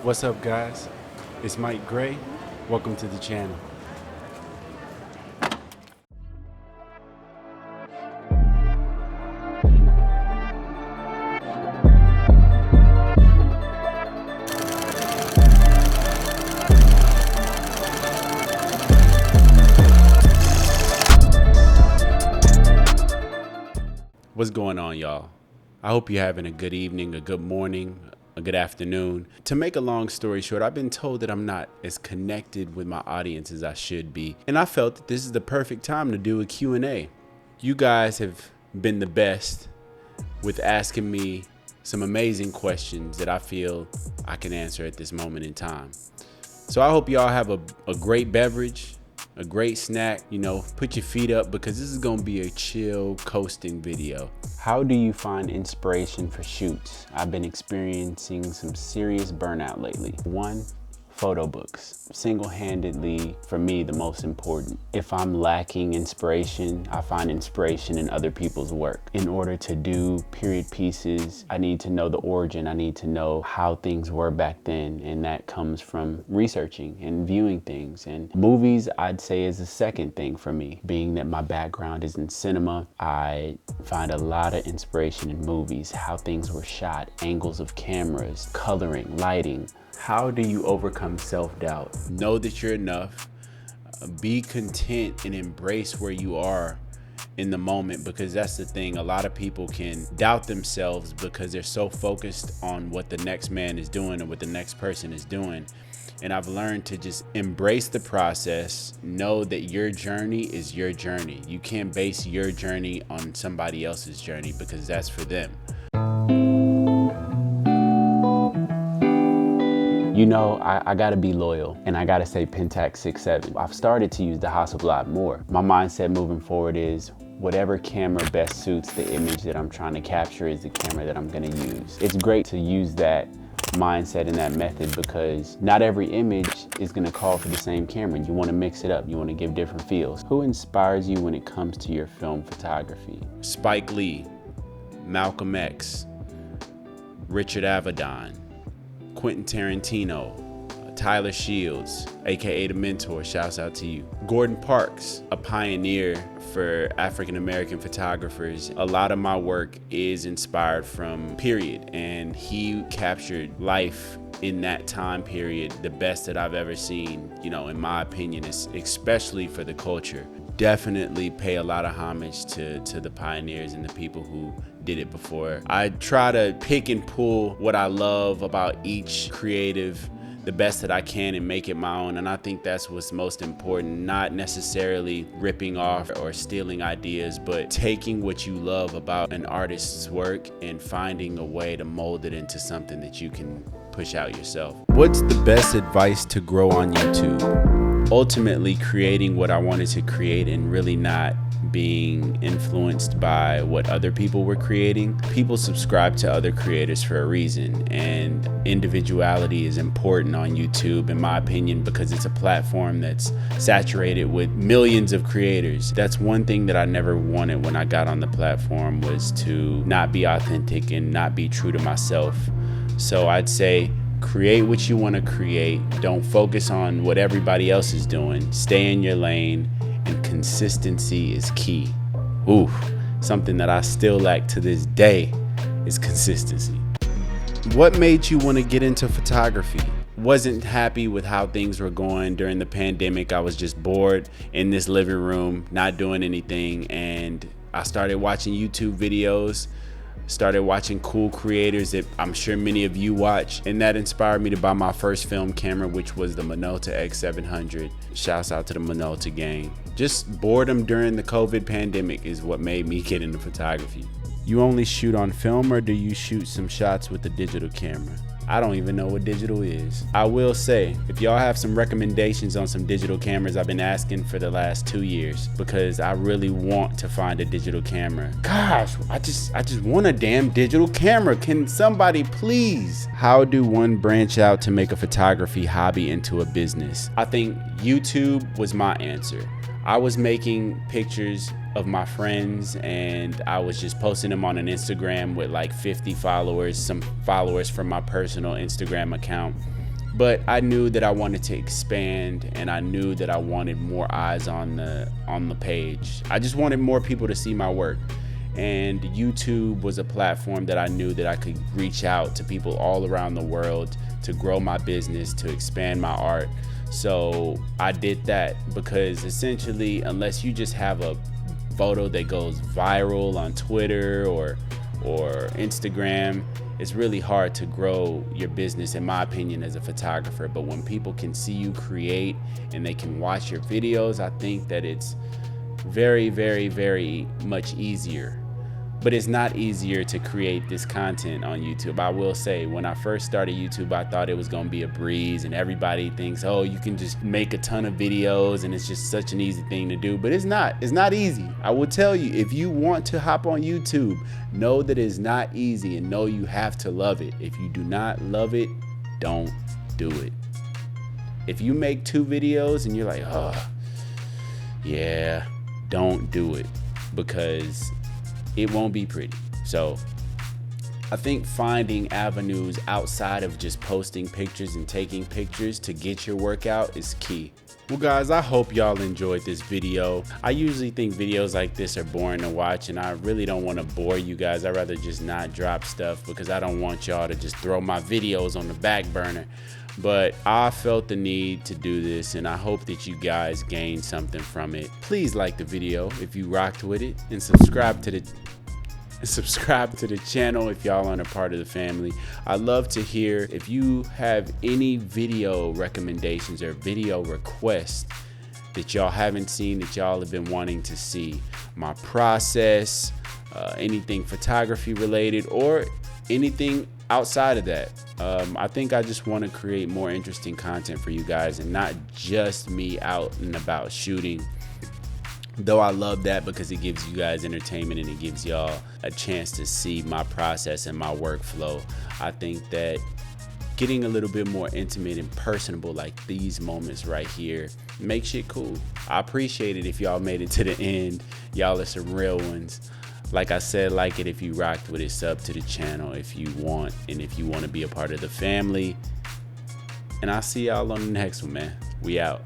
What's up, guys? It's Mike Gray. Welcome to the channel. What's going on, y'all? I hope you're having a good evening, a good morning, a good afternoon. To make a long story short, I've been told that I'm not as connected with my audience as I should be. And I felt that this is the perfect time to do a Q&A. You guys have been the best with asking me some amazing questions that I feel I can answer at this moment in time. So I hope y'all have a great beverage, a great snack, put your feet up because this is gonna be a chill coasting video. How do you find inspiration for shoots? I've been experiencing some serious burnout lately. One, photo books. Single-handedly, for me, the most important. If I'm lacking inspiration, I find inspiration in other people's work. In order to do period pieces, I need to know the origin. I need to know how things were back then, and that comes from researching and viewing things. And movies, I'd say, is the second thing for me. Being that my background is in cinema, I find a lot of inspiration in movies, how things were shot, angles of cameras, coloring, lighting. How do you overcome self-doubt? Know that you're enough. Be content and embrace where you are in the moment, because that's the thing. A lot of people can doubt themselves because they're so focused on what the next man is doing or what the next person is doing. And I've learned to just embrace the process. Know that your journey is your journey. You can't base your journey on somebody else's journey because that's for them. I gotta be loyal, and I gotta say Pentax 6.7. I've started to use the Hasselblad more. My mindset moving forward is whatever camera best suits the image that I'm trying to capture is the camera that I'm gonna use. It's great to use that mindset and that method because not every image is gonna call for the same camera. You wanna mix it up, you wanna give different feels. Who inspires you when it comes to your film photography? Spike Lee, Malcolm X, Richard Avedon, Quentin Tarantino, Tyler Shields, aka The Mentor, shouts out to you. Gordon Parks, a pioneer for African-American photographers. A lot of my work is inspired from period, and he captured life in that time period the best that I've ever seen, in my opinion, especially for the culture. Definitely pay a lot of homage to the pioneers and the people who did it before. I try to pick and pull what I love about each creative the best that I can and make it my own, and I think that's what's most important. Not necessarily ripping off or stealing ideas, but taking what you love about an artist's work and finding a way to mold it into something that you can push out yourself. What's the best advice to grow on YouTube? Ultimately creating what I wanted to create and really not being influenced by what other people were creating. People subscribe to other creators for a reason, and individuality is important on YouTube, in my opinion, because it's a platform that's saturated with millions of creators. That's one thing that I never wanted when I got on the platform, was to not be authentic and not be true to myself. So I'd say create what you want to create. Don't focus on what everybody else is doing. Stay in your lane, and consistency is key. Ooh, something that I still lack to this day is consistency. What made you want to get into photography? Wasn't happy with how things were going during the pandemic. I was just bored in this living room, not doing anything, and I started watching YouTube videos. Started watching cool creators that I'm sure many of you watch, and that inspired me to buy my first film camera, which was the Minolta X700. Shouts out to the Minolta gang. Just boredom during the COVID pandemic is what made me get into photography. You only shoot on film, or do you shoot some shots with the digital camera? I don't even know what digital is. I will say, if y'all have some recommendations on some digital cameras, I've been asking for the last 2 years because I really want to find a digital camera. Gosh, I just want a damn digital camera. Can somebody please? How do one branch out to make a photography hobby into a business? I think YouTube was my answer. I was making pictures of my friends and I was just posting them on an Instagram with like 50 followers, some followers from my personal Instagram account. But I knew that I wanted to expand, and I knew that I wanted more eyes on the page. I just wanted more people to see my work. And YouTube was a platform that I knew that I could reach out to people all around the world to grow my business, to expand my art. So I did that because essentially, unless you just have a photo that goes viral on Twitter or Instagram, it's really hard to grow your business, in my opinion, as a photographer. But when people can see you create and they can watch your videos, I think that it's very, very, very much easier. But it's not easier to create this content on YouTube. I will say, when I first started YouTube, I thought it was gonna be a breeze, and everybody thinks, oh, you can just make a ton of videos and it's just such an easy thing to do. But it's not easy. I will tell you, if you want to hop on YouTube, know that it's not easy, and know you have to love it. If you do not love it, don't do it. If you make 2 videos and you're like, oh, yeah, don't do it, because it won't be pretty. So I think finding avenues outside of just posting pictures and taking pictures to get your work out is key. Well guys, I hope y'all enjoyed this video. I usually think videos like this are boring to watch, and I really don't want to bore you guys. I'd rather just not drop stuff because I don't want y'all to just throw my videos on the back burner. But I felt the need to do this, and I hope that you guys gained something from it. Please like the video if you rocked with it, and subscribe to the channel if y'all aren't a part of the family. I'd love to hear if you have any video recommendations or video requests that y'all haven't seen, that y'all have been wanting to see. My process, anything photography related, or anything outside of that. I think I just want to create more interesting content for you guys, and not just me out and about shooting. Though I love that because it gives you guys entertainment and it gives y'all a chance to see my process and my workflow. I think that getting a little bit more intimate and personable, like these moments right here, makes shit cool. I appreciate it if y'all made it to the end. Y'all are some real ones. Like I said, like it if you rocked with it, sub to the channel if you want, and if you want to be a part of the family. And I'll see y'all on the next one, man. We out.